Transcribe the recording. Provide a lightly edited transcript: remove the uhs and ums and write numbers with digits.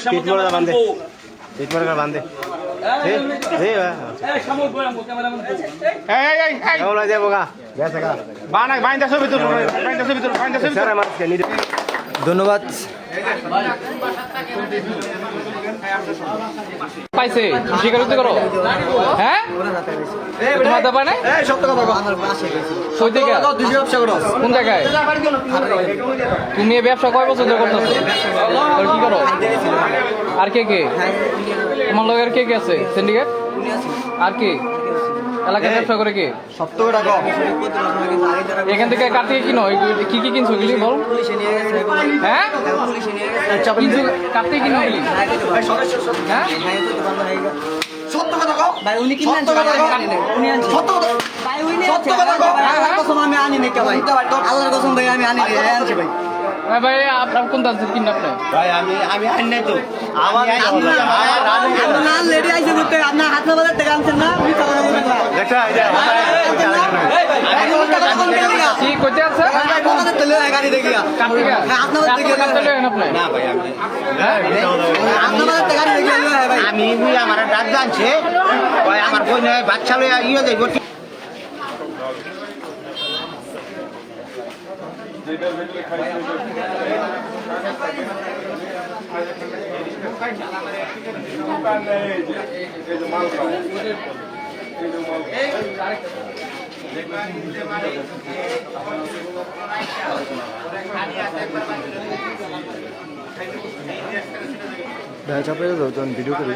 পিট মোড়া বাঁধে পিট মোড়া বাঁধে ধন্যবাদ। পাইছে স্বীকারোক্তি করো। হ্যাঁ তোমার দাবা নাই কই থেকে কোন জায়গায় তুমি এই ব্যবসা কয় বছর ধরে করতেছো আর কি করো আর কে কে তোমার লগের কে কে আছে সিন্ডিকেট আর কি এলাকায় ব্যবসা করে কে এখান থেকে কার থেকে কিনো কি কি কিনছো গেলি বল হ্যাঁ কিনছো কার থেকে কিনো গেলি হ্যাঁ সত্য কথা কও ভাই, উনি কিনে আনছে উনি আনছে সত্য কথা ভাই, উনি সত্য কথা কও আল্লাহর কসম আমি আনি নাই ভাই, আল্লাহর কসম ভাই আমি আনি নাই আনছে ভাই। ভাই আপনার কোন দাম কিন আপনি ভাই আমি আনি নাই তো আমার না লেডি আইছে করতে আপনার হাত না বাজার থেকে আনছেন না উনি টাকা দিবেন না দেখা কি কইতে আছে ভাই বলাতে তেলে গাড়ি দেখিয়া কাটিয়া আপনার থেকে আপনি না ভাই আপনার থেকে গাড়ি দেখিয়া ভাই আমি আমার ডাক জানছে ভাই আমার বই নয় বাচ্চা লইয়া দেব চাপে যখন ভিডিও করি